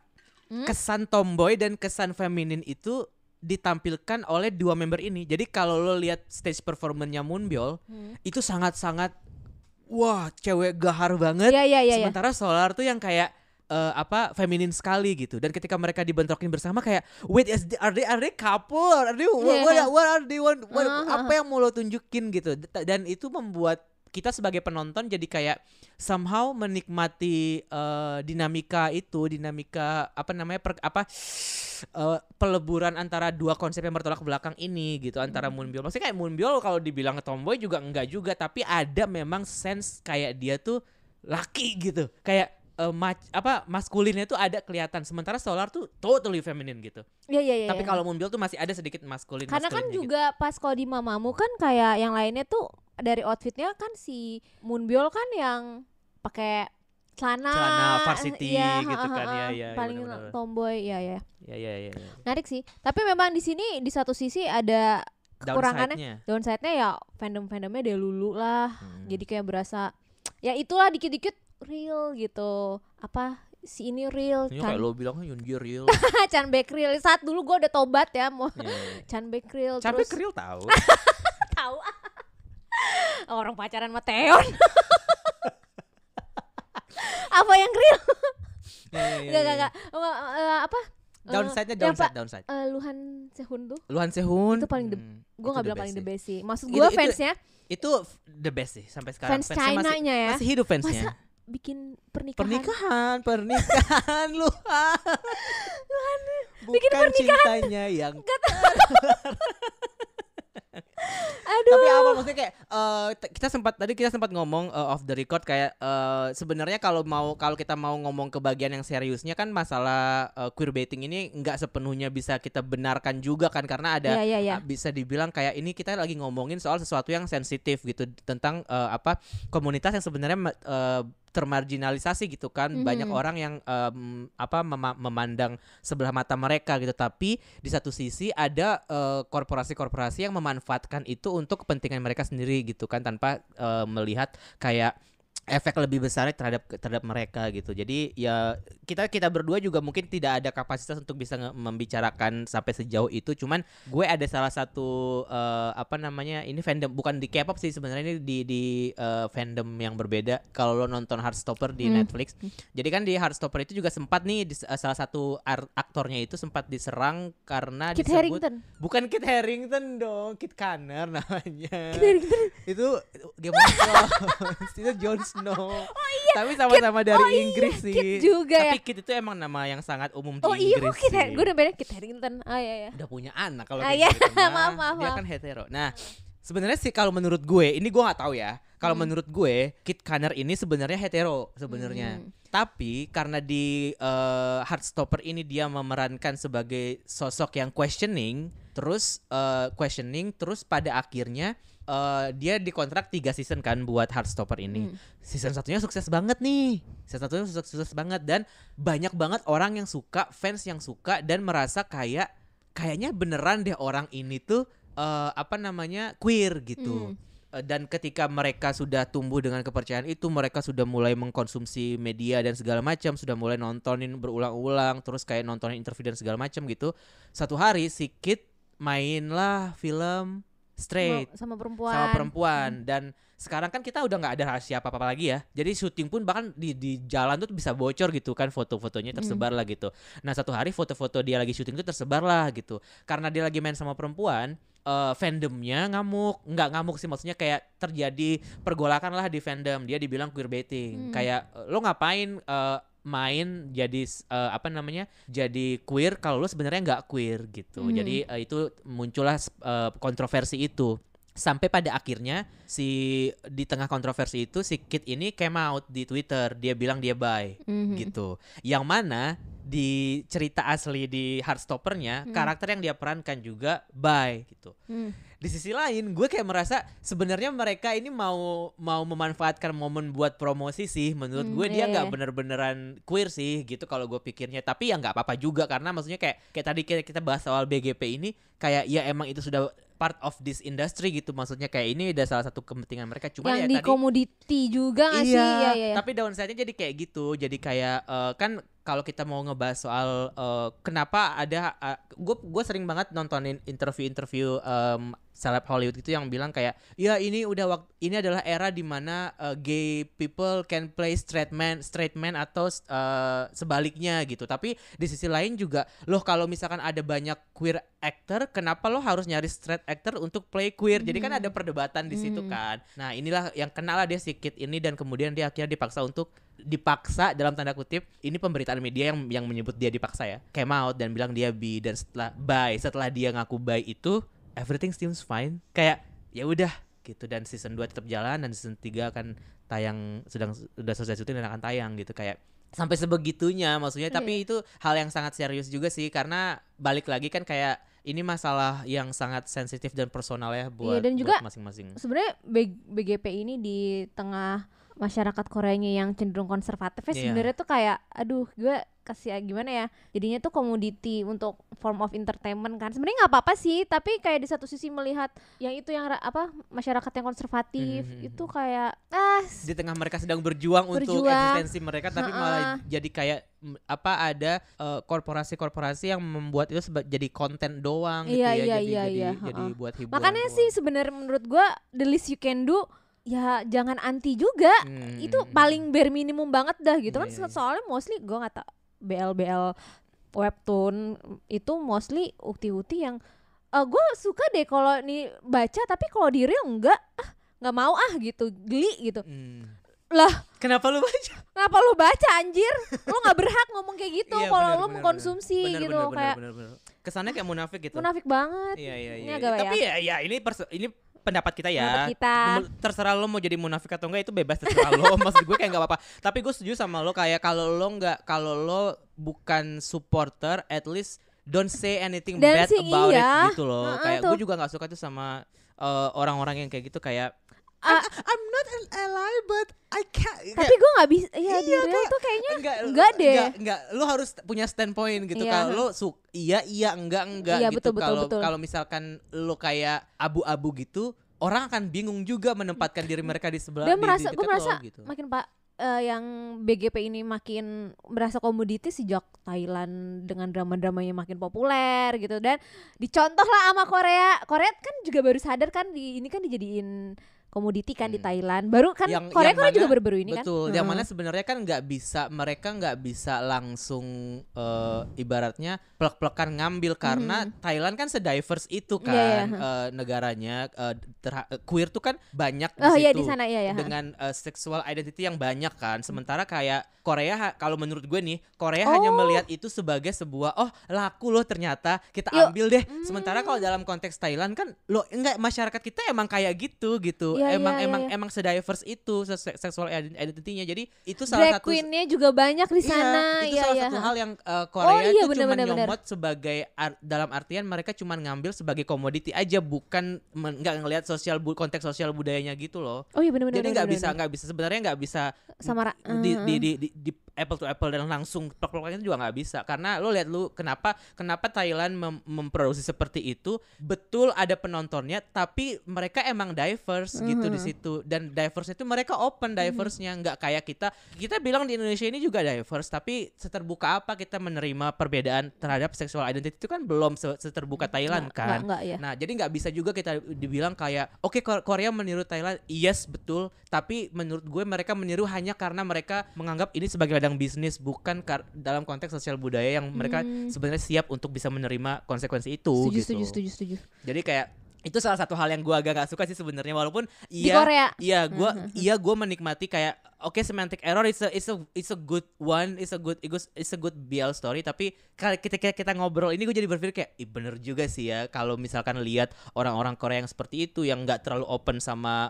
kesan tomboy dan kesan feminin itu ditampilkan oleh dua member ini. Jadi kalau lo lihat stage performance-nya Moonbyul, itu sangat-sangat wah, cewek gahar banget. Iya. Sementara Solar tuh yang kayak feminin sekali gitu. Dan ketika mereka dibentrokin bersama kayak wait, are they couple? What are they apa yang mau lo tunjukin gitu. Dan itu membuat kita sebagai penonton jadi kayak somehow menikmati dinamika peleburan antara dua konsep yang bertolak belakang ini gitu, antara Moonbyul. Maksudnya kayak Moonbyul kalau dibilang tomboy juga enggak juga, tapi ada memang sense kayak dia tuh laki gitu. Kayak maskulinnya tuh ada kelihatan. Sementara Solar tuh totally feminine gitu. Iya. Tapi kalau Moonbyul tuh masih ada sedikit maskulin. Karena kan juga gitu. Pas kalau di Mamamoo kan kayak yang lainnya tuh dari outfitnya kan si Moonbyul kan yang pakai celana varsity gitu kan ya. Paling bener-bener. tomboy ya. Iya. Menarik sih. Tapi memang di sini di satu sisi ada kekurangannya. Downside-nya ya fandom-fandomnya dia lulu lah. Jadi kayak berasa ya itulah dikit-dikit real gitu. Apa si ini real ini kayak lo bilangnya Yoongi real. Chan Baek real. Saat dulu gue udah tobat ya mau Chan Baek real. Chan Baek real tahu. Tahu. Orang pacaran sama Taeyeon. Apa yang real? Enggak. Apa? Downside. Luhan Sehun tuh. Luhan Sehun. Itu paling gue nggak bilang paling the best sih. Maksud gue fansnya itu the best sih sampai sekarang. Fans China-nya ya. Masih hidup fansnya. Masa bikin pernikahan Luhan. Bikin Bukan pernikahan. cintanya yang Aduh. Tapi apa maksudnya kayak kita sempat ngomong off the record kayak sebenarnya kalau kita mau ngomong ke bagian yang seriusnya kan masalah queerbaiting ini nggak sepenuhnya bisa kita benarkan juga kan, karena ada bisa dibilang kayak ini kita lagi ngomongin soal sesuatu yang sensitif gitu tentang komunitas yang sebenarnya termarginalisasi gitu kan. Banyak orang yang memandang sebelah mata mereka gitu, tapi di satu sisi ada korporasi-korporasi yang memanfaatkan itu untuk kepentingan mereka sendiri gitu kan, tanpa melihat kayak efek lebih besar terhadap mereka gitu. Jadi ya kita berdua juga mungkin tidak ada kapasitas untuk bisa membicarakan sampai sejauh itu. Cuman gue ada salah satu ini fandom, bukan di K-pop sih sebenarnya, ini di fandom yang berbeda. Kalau lo nonton Heartstopper di Netflix, jadi kan di Heartstopper itu juga sempat nih salah satu aktornya itu sempat diserang karena Kit disebut Harington. Bukan Kit Harington dong, Kit Connor namanya. Kit Harington. Itu Game of Thrones. Itu Jon Snow. Oh iya. Tapi sama-sama dari Inggris sih. Kit juga. Tapi ya. Kit itu emang nama yang sangat umum di Inggris. Inggris. Oh iya, gue udah beda Kit Harington. Iya. Udah punya anak kalau iya. gitu. Nah, maaf. Dia kan hetero. Nah, sebenarnya sih kalau menurut gue, ini gue nggak tahu ya. Kalau menurut gue, Kit Connor ini sebenarnya hetero sebenarnya. Tapi karena di Heartstopper ini dia memerankan sebagai sosok yang questioning, terus pada akhirnya dia dikontrak 3 season kan buat Heartstopper ini. Season 1-nya sukses banget nih. Sukses banget dan banyak banget orang yang suka, fans yang suka dan merasa kayaknya beneran deh orang ini tuh queer gitu. Dan ketika mereka sudah tumbuh dengan kepercayaan itu, mereka sudah mulai mengkonsumsi media dan segala macam, sudah mulai nontonin berulang-ulang, terus kayak nontonin interview dan segala macam gitu. Satu hari si Kit mainlah film straight sama perempuan. Dan sekarang kan kita udah nggak ada rahasia apa lagi ya. Jadi syuting pun bahkan di jalan tuh bisa bocor gitu kan, foto-fotonya tersebar lah gitu. Nah satu hari foto-foto dia lagi syuting tuh tersebar lah gitu. Karena dia lagi main sama perempuan, fandomnya nggak ngamuk sih, maksudnya kayak terjadi pergolakan lah di fandom. Dia dibilang queerbaiting, kayak lo ngapain main jadi apa namanya jadi queer kalau lo sebenarnya nggak queer gitu. Jadi itu muncullah kontroversi itu. Sampai pada akhirnya di tengah kontroversi itu si Kid ini came out di Twitter, dia bilang dia bi gitu. Yang mana di cerita asli di Heartstopper-nya karakter yang dia perankan juga bi gitu. Di sisi lain gue kayak merasa sebenarnya mereka ini mau memanfaatkan momen buat promosi sih. Menurut gue dia nggak bener-beneran queer sih gitu kalau gue pikirnya. Tapi ya nggak apa-apa juga karena maksudnya kayak tadi kita bahas soal BGP ini kayak ya emang itu sudah part of this industry gitu, maksudnya kayak ini udah salah satu kepentingan mereka. Cuma yang ya di tadi komoditi juga nggak sih? Iya. Tapi downside-nya jadi kayak gitu, jadi kayak kan kalau kita mau ngebahas soal kenapa ada gue sering banget nontonin interview seleb Hollywood itu yang bilang kayak ya ini adalah era di mana gay people can play straight man atau sebaliknya gitu. Tapi di sisi lain juga loh kalau misalkan ada banyak queer actor, kenapa lo harus nyari straight actor untuk play queer? Jadi kan ada perdebatan di situ kan. Nah inilah yang kenal dia si Kid ini dan kemudian dia akhirnya dipaksa dalam tanda kutip, ini pemberitaan media yang menyebut dia dipaksa ya, came out dan bilang dia bi, dan setelah dia ngaku bi itu everything seems fine, kayak ya udah gitu, dan season 2 tetap jalan dan season 3 akan tayang, sudah selesai syuting dan akan tayang gitu, kayak sampai sebegitunya maksudnya. Tapi itu hal yang sangat serius juga sih karena balik lagi kan kayak ini masalah yang sangat sensitif dan personal ya buat dan juga masing-masing. Sebenarnya BGP ini di tengah masyarakat Koreanya yang cenderung konservatif sebenarnya tuh kayak aduh gue kasih gimana ya, jadinya tuh komoditi untuk form of entertainment kan. Sebenarnya nggak apa-apa sih, tapi kayak di satu sisi melihat yang itu yang masyarakat yang konservatif itu kayak di tengah mereka sedang berjuang untuk eksistensi mereka, tapi malah jadi kayak ada korporasi-korporasi yang membuat itu jadi konten doang gitu jadi buat hiburan. Makanya doang sih sebenarnya menurut gue the least you can do ya jangan anti juga. Itu paling bare minimum banget dah gitu kan. Soalnya mostly gue nggak tahu BL webtoon itu mostly ukti-ukti yang gue suka deh kalau nih baca, tapi kalau di real nggak mau gitu, geli gitu. Lah kenapa lu baca anjir? Lu nggak berhak ngomong kayak gitu kalau lu mengkonsumsi gitu. Kayak kesannya kayak munafik gitu. Munafik banget. Iya. Tapi ya ini pendapat kita ya. Terserah lo mau jadi munafik atau enggak, itu bebas, terserah lo. Maksud gue kayak nggak apa-apa. Tapi gue setuju sama lo, kayak kalau lo bukan supporter, at least don't say anything bad about it gitu loh. Kayak gue juga nggak suka tuh sama orang-orang yang kayak gitu, kayak I'm not an ally but I can't. Tapi gue nggak bisa. Iya di real tuh kayaknya enggak deh. Enggak. Lo harus punya standpoint gitu. Kalau lo enggak. Iya, gitu. Betul. Kalau misalkan lo kayak abu-abu gitu, orang akan bingung juga menempatkan diri mereka di sebelah. Dan gue merasa gitu. makin yang BGP ini makin berasa komoditi sejak Thailand dengan drama-dramanya makin populer gitu, dan dicontoh lah sama Korea kan juga baru sadar kan ini kan dijadiin komoditi kan di Thailand. Baru kan Korea juga baru-baru ini betul, kan. Yang mana sebenarnya kan mereka nggak bisa langsung ibaratnya plek-plekan ngambil karena Thailand kan sediverse itu kan negaranya. Queer tuh kan banyak di situ. Di sana, dengan sexual identity yang banyak kan. Sementara kayak Korea, kalau menurut gue nih, Korea hanya melihat itu sebagai sebuah laku loh ternyata, kita ambil deh. Sementara kalau dalam konteks Thailand kan enggak, masyarakat kita emang kayak gitu. Emang sediverse itu sexual identity-nya. Jadi itu salah satu, drag queen-nya juga banyak di sana. Itu salah satu hal yang Korea itu cuma nyomot sebagai dalam artian mereka cuma ngambil sebagai komoditi aja, bukan nggak ngelihat konteks sosial budayanya gitu loh. Benar. Jadi nggak bisa sebenarnya nggak bisa sama di apple to apple dan langsung plek-plek itu juga nggak bisa, karena lo lihat kenapa Thailand memproduksi seperti itu. Betul ada penontonnya, tapi mereka emang diverse gitu di situ, dan diverse itu mereka open diverse-nya, nggak kayak kita bilang di Indonesia ini juga diverse, tapi seterbuka apa kita menerima perbedaan terhadap sexual identity itu kan belum seterbuka Thailand kan. Nah jadi nggak bisa juga kita dibilang kayak oke, Korea meniru Thailand, yes betul, tapi menurut gue mereka meniru hanya karena mereka menganggap ini sebagai ladang bisnis, bukan dalam konteks sosial budaya yang mereka sebenarnya siap untuk bisa menerima konsekuensi itu. Setuju. Jadi kayak Itu salah satu hal yang gue agak gak suka sih sebenarnya, walaupun di Korea. gue menikmati kayak oke, semantic error it's a good one, it's a good BL story, tapi ketika kita ngobrol ini gue jadi berpikir kayak bener juga sih ya kalau misalkan lihat orang-orang Korea yang seperti itu yang nggak terlalu open sama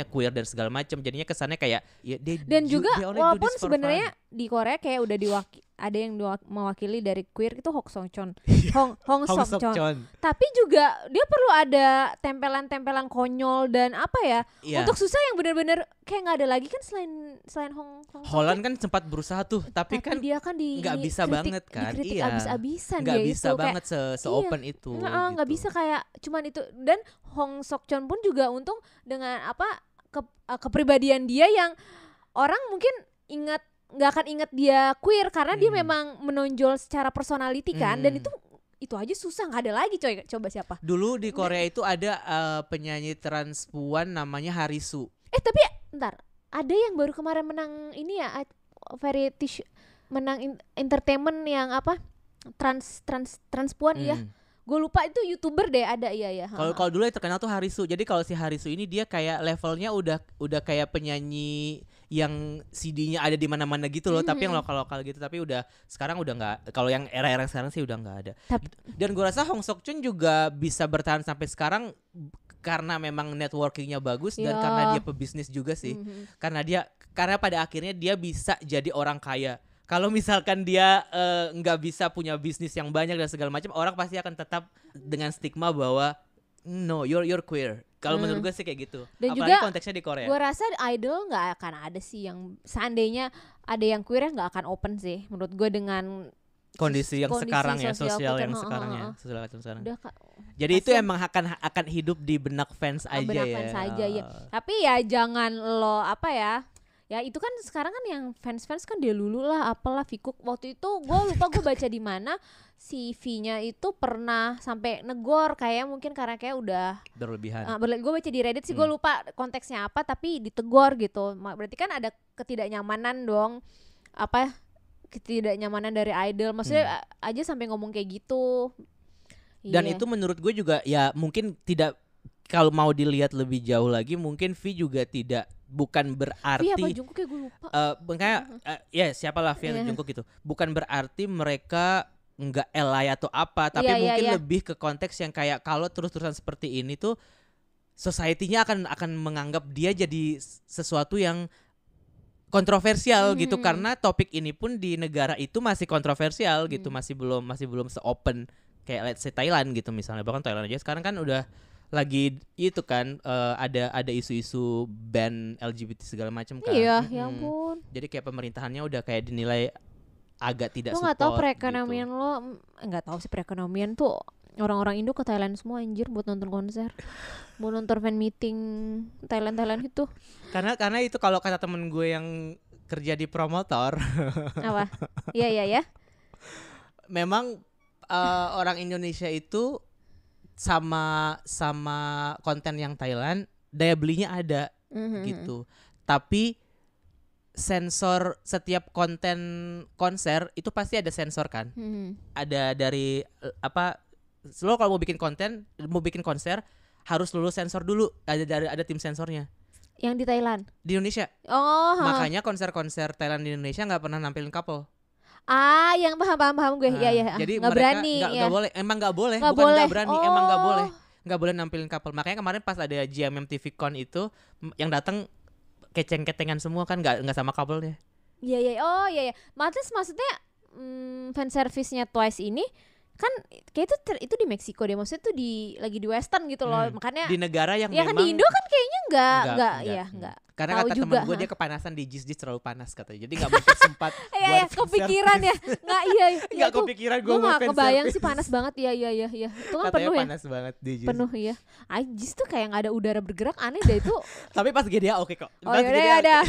queer dan segala macam, jadinya kesannya kayak ya dan juga walaupun sebenarnya di Korea kayak udah ada yang mewakili dari queer itu Hong Seok-cheon. Hong Seok-cheon. Tapi juga dia perlu ada tempelan-tempelan konyol dan apa ya? Yeah. Untuk susah yang benar-benar kayak nggak ada lagi kan selain Hong Holland kan sempat berusaha tuh, tapi kan dia kan nggak bisa banget kan? Dikritik abis-abisan nggak dia bisa itu. Banget se-open itu. Nggak bisa kayak cuman itu. Dan Hong Seok-cheon pun juga untung dengan kepribadian dia yang orang mungkin nggak akan ingat dia queer karena dia memang menonjol secara personality kan, dan itu aja susah, nggak ada lagi coba siapa dulu di Korea itu ada penyanyi transpuan namanya Harisu. Tapi ntar ada yang baru kemarin menang ini ya variety menang entertainment yang apa transpuan ya. Gue lupa itu YouTuber deh, ada ya. Kalau dulu yang terkenal tuh Harisu. Jadi kalau si Harisu ini dia kayak levelnya udah kayak penyanyi yang CD-nya ada di mana-mana gitu loh, tapi yang lokal-lokal gitu. Tapi sekarang udah nggak. Kalau yang era-era sekarang sih udah nggak ada. Dan gue rasa Hong Seok-cheon juga bisa bertahan sampai sekarang karena memang networkingnya bagus dan karena dia pebisnis juga sih. Karena pada akhirnya dia bisa jadi orang kaya. Kalau misalkan dia nggak bisa punya bisnis yang banyak dan segala macam, orang pasti akan tetap dengan stigma bahwa no, you're queer. Kalau menurut gue sih kayak gitu. Dan apalagi juga konteksnya di Korea. Gue rasa idol nggak akan ada sih yang seandainya ada yang queer nggak akan open sih. Menurut gue dengan kondisi yang sekarang ya, sosial yang sekarang ya, sosial macam sekarang. Jadi itu emang akan hidup di benak fans aja ya. Benak fans aja ya. Tapi ya jangan lo ya itu kan sekarang kan yang fans kan dia lulu lah apalah Vikuk. Waktu itu gue lupa gue baca di mana si V-nya itu pernah sampai negor kayak mungkin karena kayak udah berlebihan. Gue baca di Reddit sih, gue lupa konteksnya apa, tapi ditegor gitu. Berarti kan ada ketidaknyamanan dong, ketidaknyamanan dari idol. Maksudnya aja sampai ngomong kayak gitu. Dan itu menurut gue juga ya mungkin tidak, kalau mau dilihat lebih jauh lagi mungkin V juga bukan berarti V apa Jungkook ya gue lupa. Makanya siapalah V atau Jungkook gitu. Bukan berarti mereka nggak elay atau apa, tapi mungkin lebih ke konteks yang kayak kalau terus-terusan seperti ini tuh society-nya akan menganggap dia jadi sesuatu yang kontroversial gitu, karena topik ini pun di negara itu masih kontroversial gitu, masih belum se-open kayak let's say Thailand gitu misalnya. Bahkan Thailand aja sekarang kan udah lagi itu kan ada isu-isu ban LGBT segala macam kan. Iya, ya ampun. Jadi kayak pemerintahannya udah kayak dinilai agak tidak support. Lo nggak tahu perekonomian gitu. Lo nggak tahu sih perekonomian tuh orang-orang Indo ke Thailand semua anjir buat nonton konser, buat nonton fan meeting Thailand itu. Karena itu kalau kata temen gue yang kerja di promotor. Apa? Iya. Memang orang Indonesia itu sama konten yang Thailand daya belinya ada gitu. Tapi sensor setiap konten konser itu pasti ada sensor kan. Ada dari lo kalau mau bikin konser harus lulus sensor dulu. Ada tim sensornya. Yang di Thailand? Di Indonesia. Makanya konser-konser Thailand di Indonesia nggak pernah nampilin couple. Yang paham gue. Iya. Jadi nggak berani. Nggak boleh. Emang nggak boleh. Bukan nggak berani. Emang nggak boleh. Nggak boleh nampilin couple. Makanya kemarin pas ada GMM TV Con itu yang datang keceng-ketengan semua kan, nggak sama couple-nya. Iya. Iya. Maksudnya fan service-nya Twice ini kan kayak itu di Meksiko deh, maksudnya tuh lagi di Western gitu loh, makanya di negara yang ya memang kan di Indo kan kayaknya enggak. Karena kata temen gue dia kepanasan di JIS terlalu panas katanya, jadi nggak mungkin sempat buat kepikiran ya, nggak kepikiran gue nggak kebayang sih, panas banget ya itu kan katanya penuh panas banget di JIS. Penuh ya, JIS tuh kayak nggak ada udara bergerak, aneh deh itu. Tapi pas GDA oke kok. Ya ada.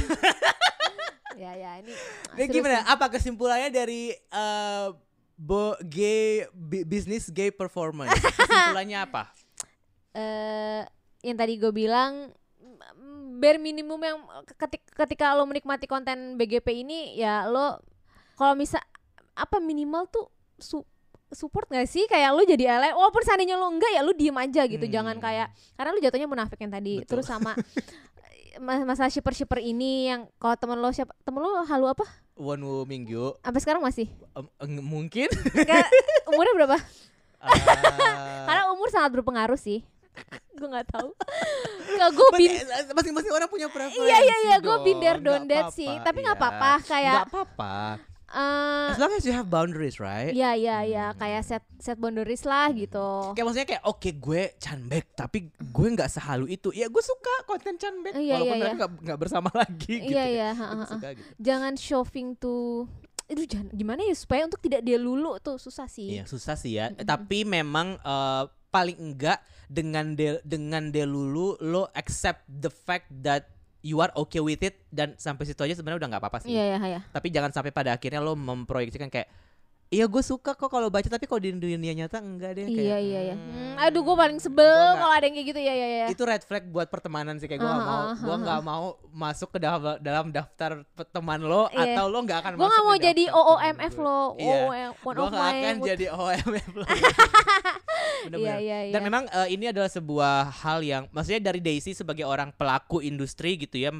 Ya ini. Gimana? Apa kesimpulannya dari gay performance? Kesimpulannya apa? Yang tadi gue bilang bare minimum yang ketika lo menikmati konten BGP ini ya lo kalau minimal tuh support gak sih kayak lu jadi ally, walaupun seandainya lu enggak ya lu diem aja gitu. Jangan kayak, karena lu jatuhnya munafik yang tadi. Betul. Terus sama masalah shipper ini yang kalau temen lo halu apa? Wonwoo Mingyu. Sampai sekarang masih? Mungkin. Enggak, umurnya berapa? Ah. Karena umur sangat berpengaruh sih. Gue nggak tahu. Gue Masing-masing orang punya preferensi. Iya, gue dong. been there done Nggak that apa-apa, sih. Tapi nggak iya. apa-apa kayak. Nggak apa-apa. As long as you have boundaries, right? Iya, kayak set boundaries lah gitu. Kayak maksudnya kayak oke, gue canbek tapi gue nggak sehalu itu. Ya gue suka konten canbek walaupun nanti nggak bersama lagi gitu. Iya. Gue suka gitu. Jangan shoving tuh. Itu jangan gimana ya supaya untuk tidak dia lulu tuh susah sih. Iya susah sih ya. Tapi memang paling enggak dengan delulu lo accept the fact that you are okay with it, dan sampai situ aja sebenarnya udah nggak apa-apa sih. Iya. Tapi jangan sampai pada akhirnya lo memproyeksikan kayak iya gue suka kok kalau baca, tapi kalau di dunia nyata enggak deh. Kayak, Iya. Aduh gue paling sebel kalau ada yang kayak gitu ya. Itu red flag buat pertemanan sih, kayak gue nggak mau. Gue nggak mau masuk ke dalam daftar teman lo, atau lo nggak akan masuk. Gue nggak mau jadi OOMF lo. Iya. One gue of nggak my akan jadi OOMF lo. Bener-bener. Iya. Dan memang ini adalah sebuah hal yang maksudnya dari Daisy sebagai orang pelaku industri gitu ya,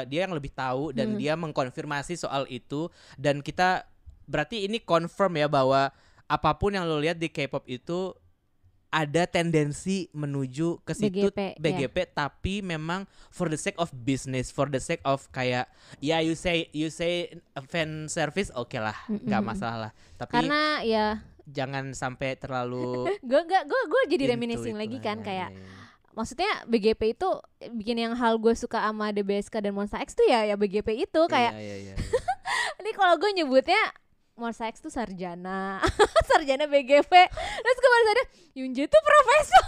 dia yang lebih tahu dan dia mengkonfirmasi soal itu, dan kita berarti ini confirm ya bahwa apapun yang lo lihat di K-pop itu ada tendensi menuju ke situ BGP, tapi memang for the sake of business, for the sake of kayak ya you say fan service oke lah, nggak masalah. Tapi karena ya jangan sampai terlalu gue jadi reminiscing lagi kan kayak maksudnya BGP itu bikin yang hal gue suka sama DBSK dan Monsta X tuh ya BGP itu kayak iya. ini kalau gue nyebutnya Monsta X tuh sarjana sarjana BGP, terus gue baru sadar Yunje tuh profesor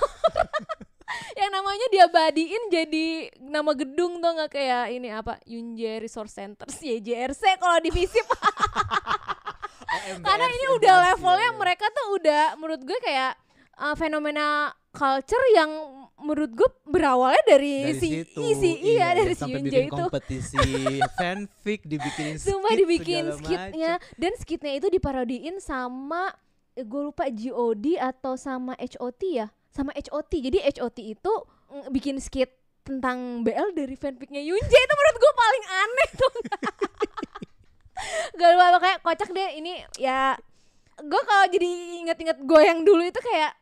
yang namanya diabadiin jadi nama gedung tuh, nggak kayak ini apa Yunje Resource Center YJRC kalau di FISIP. Karena ini udah levelnya mereka tuh udah menurut gue kayak fenomena culture yang menurut gue berawalnya dari si Yunje bikin itu. Kompetisi fanfic dibikinin Sumpah dibikin skitnya, dan skitnya itu diparodiin sama gue lupa GOD atau sama HOT ya, sama HOT. Jadi HOT itu bikin skit tentang BL dari fanficnya Yunje. Itu menurut gue paling aneh tuh. Gak lupa, kayak kocak deh ini ya. Gue kalau jadi inget-inget gue yang dulu itu kayak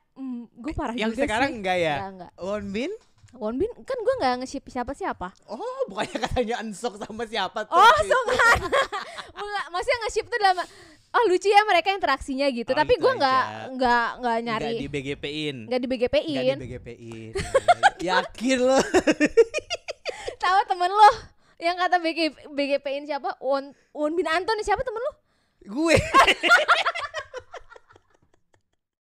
gue parah yang juga sekarang sih. enggak ya? Enggak. Wonbin Kan gue gak nge-ship siapa-siapa. Oh bukannya katanya Unsok sama siapa tuh? Oh Sunghan. Maksudnya nge-ship tuh dalam lucu ya mereka interaksinya gitu. Tapi gue nggak nyari. Nggak di BGP-in. Nggak di BGP-in. Yakin lo? Tahu temen lo yang kata BGP-in siapa? Wonbin Anton siapa temen lo? Gue.